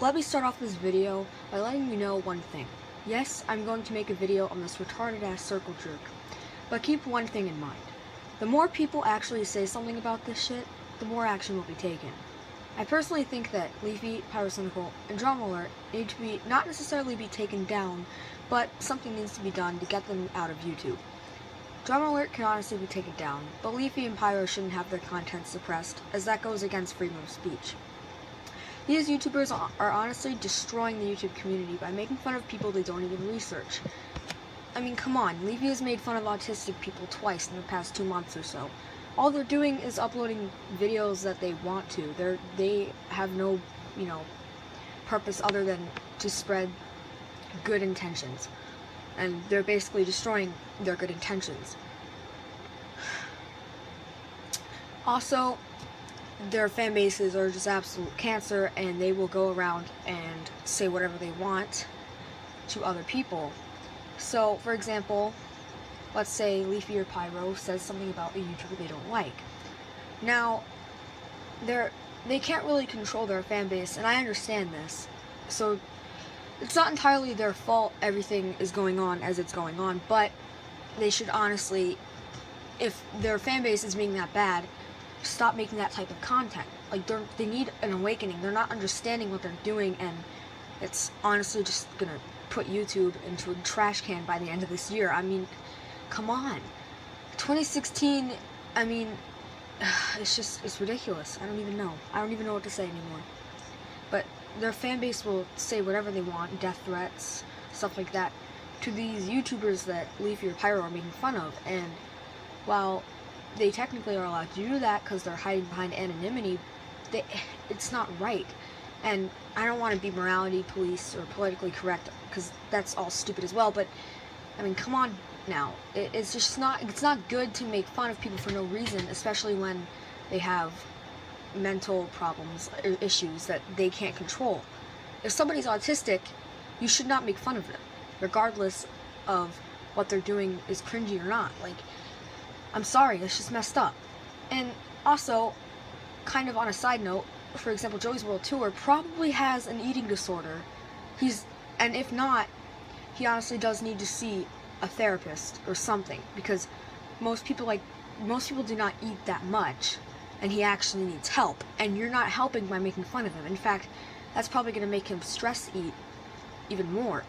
Let me start off this video by letting you know one thing. Yes, I'm going to make a video on this retarded ass circle jerk, but keep one thing in mind. The more people actually say something about this shit, the more action will be taken. I personally think that Leafy, Pyrocynical, and Drama Alert need to be not necessarily be taken down, but something needs to be done to get them out of YouTube. Drama Alert can honestly be taken down, but Leafy and Pyro shouldn't have their content suppressed, as that goes against freedom of speech. These YouTubers are honestly destroying the YouTube community by making fun of people they don't even research. I mean, come on, Leafy has made fun of autistic people twice in the past 2 months or so. All they're doing is uploading videos that they want to. They have no, purpose other than to spread good intentions. And they're basically destroying their good intentions. Also, their fan bases are just absolute cancer, and they will go around and say whatever they want to other people. So, for example, let's say Leafy or Pyro says something about a YouTuber they don't like. Now, they can't really control their fan base, and I understand this. So, it's not entirely their fault everything is going on as it's going on, but they should honestly, if their fan base is being that bad, stop making that type of content. Like, they need an awakening. They're not understanding what they're doing, and it's honestly just gonna put YouTube into a trash can by the end of this year. I mean, come on. 2016, I mean, it's ridiculous. I don't even know what to say anymore. But their fan base will say whatever they want, death threats, stuff like that, to these YouTubers that Leafy or Pyro are making fun of. And while they technically are allowed to do that because they're hiding behind anonymity, it's not right. And I don't want to be morality police or politically correct, because that's all stupid as well, but I mean, come on now. It's not good to make fun of people for no reason, especially when they have mental problems or issues that they can't control. If somebody's autistic, you should not make fun of them, regardless of what they're doing is cringy or not. Like, I'm sorry, that's just messed up. And also, kind of on a side note, for example, Joey's World Tour probably has an eating disorder. And if not, he honestly does need to see a therapist or something, because most people do not eat that much, and he actually needs help, and you're not helping by making fun of him. In fact, that's probably going to make him stress eat even more,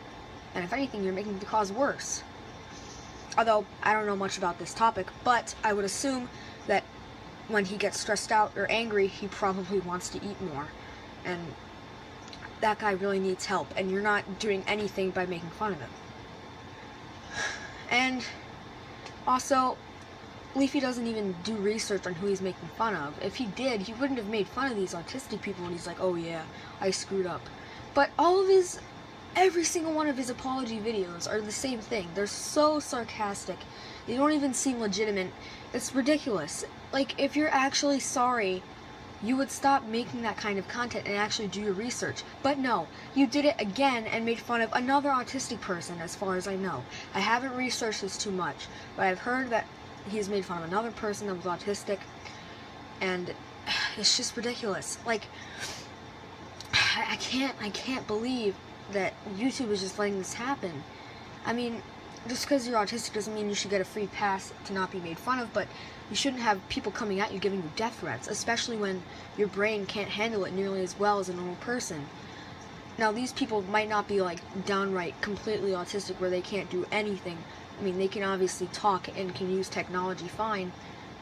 and if anything, you're making the cause worse. Although, I don't know much about this topic, but I would assume that when he gets stressed out or angry, he probably wants to eat more, and that guy really needs help, and you're not doing anything by making fun of him. And also, Leafy doesn't even do research on who he's making fun of. If he did, he wouldn't have made fun of these autistic people, and he's like, oh yeah, I screwed up. But every single one of his apology videos are the same thing. They're so sarcastic. They don't even seem legitimate. It's ridiculous. Like, if you're actually sorry, you would stop making that kind of content and actually do your research. But no, you did it again and made fun of another autistic person, as far as I know. I haven't researched this too much, but I've heard that he's made fun of another person that was autistic, and it's just ridiculous. Like, I can't believe that YouTube is just letting this happen. I mean, just because you're autistic doesn't mean you should get a free pass to not be made fun of, but you shouldn't have people coming at you giving you death threats, especially when your brain can't handle it nearly as well as a normal person. Now, these people might not be, like, downright completely autistic where they can't do anything. I mean, they can obviously talk and can use technology fine,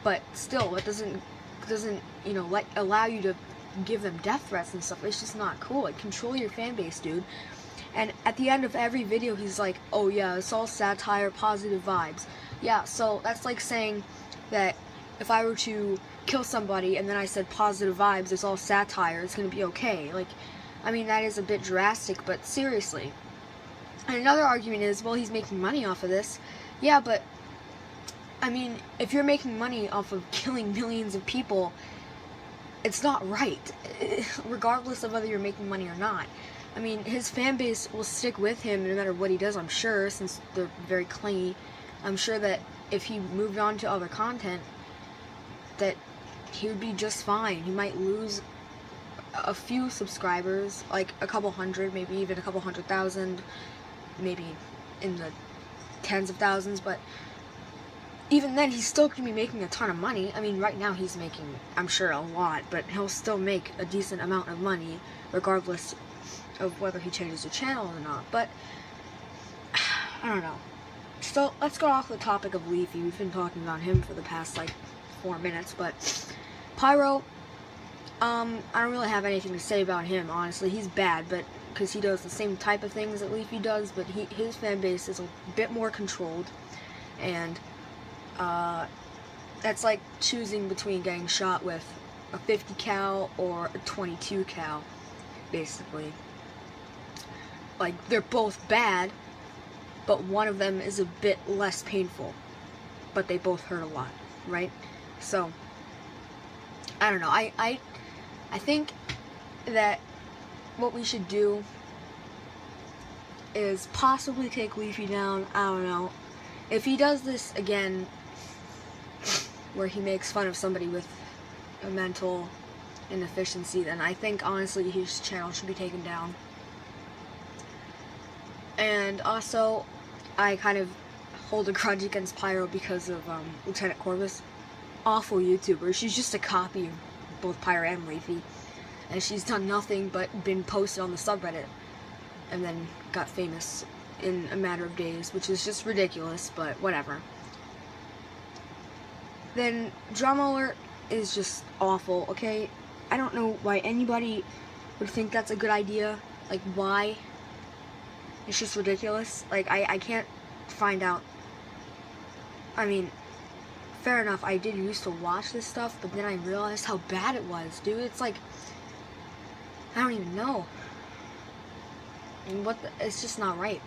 but still, it doesn't allow you to give them death threats and stuff. It's just not cool. Like, control your fan base, dude. And at the end of every video, he's like, oh yeah, it's all satire, positive vibes. Yeah, so that's like saying that if I were to kill somebody and then I said positive vibes, it's all satire, it's gonna be okay. Like, I mean, that is a bit drastic, but seriously. And another argument is, well, he's making money off of this. Yeah, but, I mean, if you're making money off of killing millions of people, it's not right, regardless of whether you're making money or not. I mean, his fan base will stick with him no matter what he does, I'm sure, since they're very clingy. I'm sure that if he moved on to other content, that he would be just fine. He might lose a few subscribers, like a couple hundred, maybe even a couple 100,000, maybe in the tens of thousands, but even then he's still going to be making a ton of money. I mean, right now he's making, I'm sure, a lot, but he'll still make a decent amount of money regardless of whether he changes the channel or not. But I don't know. So let's go off the topic of Leafy. We've been talking about him for the past like 4 minutes, but Pyro, I don't really have anything to say about him, honestly. He's bad, but because he does the same type of things that Leafy does, but his fan base is a bit more controlled, and that's like choosing between getting shot with a 50 cal or a 22 cal, basically. Like, they're both bad, but one of them is a bit less painful, but they both hurt a lot, right? So, I don't know, I think that what we should do is possibly take Leafy down. I don't know. If he does this again, where he makes fun of somebody with a mental inefficiency, then I think, honestly, his channel should be taken down. And also, I kind of hold a grudge against Pyro because of Lieutenant Corvus. Awful YouTuber. She's just a copy of both Pyro and Leafy. And she's done nothing but been posted on the subreddit and then got famous in a matter of days, which is just ridiculous, but whatever. Then Drama Alert is just awful, okay? I don't know why anybody would think that's a good idea. Like, why? It's just ridiculous. Like, I can't find out. I mean, fair enough, I did used to watch this stuff, but then I realized how bad it was, dude. It's like, I don't even know. And it's just not right.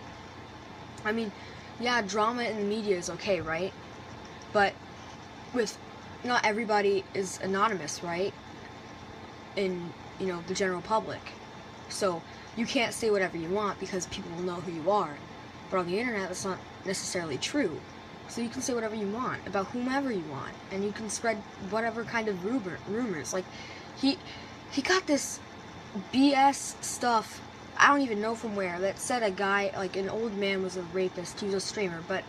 I mean, yeah, drama in the media is okay, right? But not everybody is anonymous, right? In, you know, the general public. So, you can't say whatever you want because people will know who you are. But on the internet, that's not necessarily true. So you can say whatever you want about whomever you want, and you can spread whatever kind of rumors. Like, he got this BS stuff, I don't even know from where, that said a guy, like an old man, was a rapist. He was a streamer, but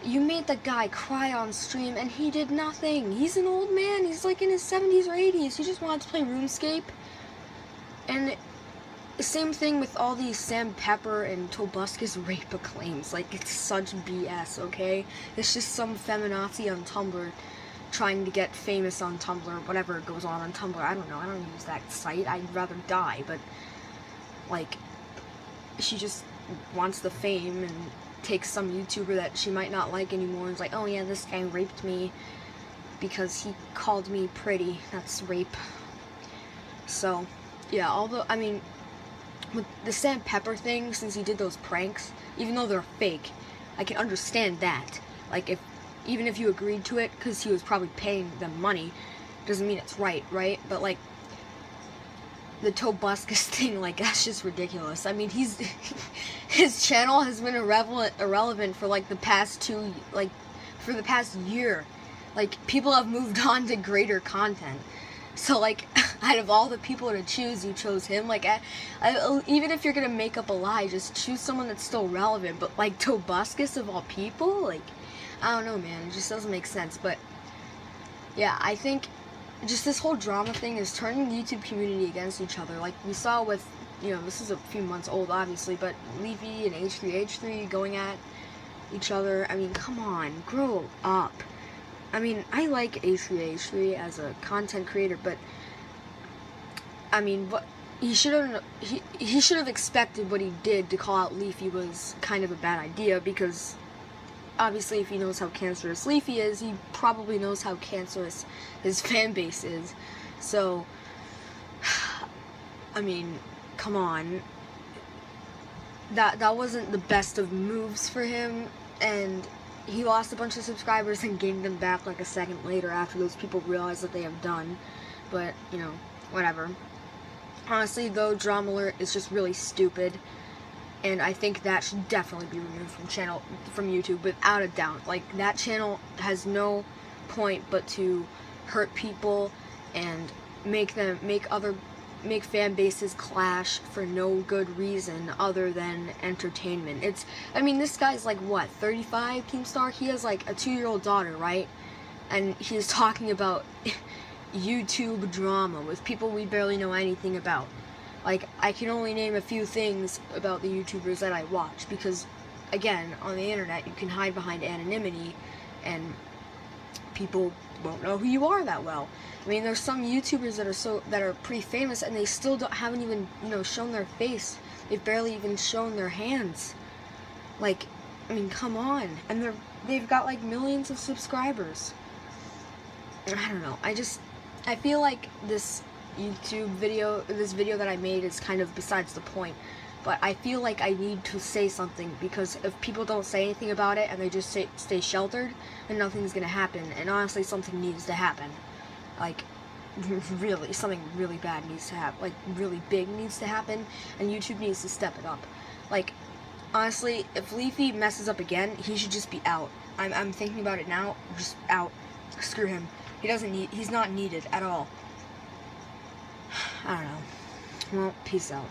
you made the guy cry on stream and he did nothing. He's an old man. He's like in his 70s or 80s. He just wanted to play RuneScape. And the same thing with all these Sam Pepper and Tobuscus rape claims. Like, it's such BS, okay? It's just some feminazi on Tumblr trying to get famous on Tumblr, whatever goes on Tumblr. I don't know. I don't use that site. I'd rather die, but, like, she just wants the fame and takes some YouTuber that she might not like anymore and is like, oh yeah, this guy raped me because he called me pretty. That's rape. So, yeah, although, I mean, with the Sam Pepper thing, since he did those pranks, even though they're fake, I can understand that. Like, even if you agreed to it, because he was probably paying them money, doesn't mean it's right? But, like, the Tobuscus thing, like, that's just ridiculous. I mean, his channel has been irrelevant for, like, the past for the past year. Like, people have moved on to greater content. So, like, out of all the people to choose, you chose him. Like, even if you're gonna make up a lie, just choose someone that's still relevant. But, like, Tobuscus of all people? Like, I don't know, man. It just doesn't make sense. But, yeah, I think just this whole drama thing is turning the YouTube community against each other. Like, we saw with, you know, this is a few months old, obviously, but Leafy and H3H3 going at each other. I mean, come on, grow up. I mean, I like H3H3 as a content creator, but I mean, he should have expected what he did to call out Leafy was kind of a bad idea, because obviously if he knows how cancerous Leafy is, he probably knows how cancerous his fan base is. So, I mean, come on. That wasn't the best of moves for him, and he lost a bunch of subscribers and gained them back like a second later after those people realized that they have done. But, you know, whatever. Honestly, though, Drama Alert is just really stupid, and I think that should definitely be removed from YouTube, without a doubt. Like, that channel has no point but to hurt people and make other make fan bases clash for no good reason other than entertainment. I mean, this guy's like, what, 35, Keemstar? He has like a 2-year-old daughter, right? And he's talking about YouTube drama with people we barely know anything about. Like, I can only name a few things about the YouTubers that I watch because, again, on the internet you can hide behind anonymity and people won't know who you are that well. I mean, there's some YouTubers that are pretty famous and they still haven't even, shown their face. They've barely even shown their hands. Like, I mean, come on. And they've got like millions of subscribers. I don't know. I feel like this video that I made is kind of besides the point. But I feel like I need to say something because if people don't say anything about it and they just stay sheltered, then nothing's gonna happen. And honestly, something needs to happen. Like, really, something really bad needs to happen. Like, really big needs to happen, and YouTube needs to step it up. Like, honestly, if Leafy messes up again, he should just be out. I'm thinking about it now. Just out. Screw him. He's not needed at all. I don't know. Well, peace out.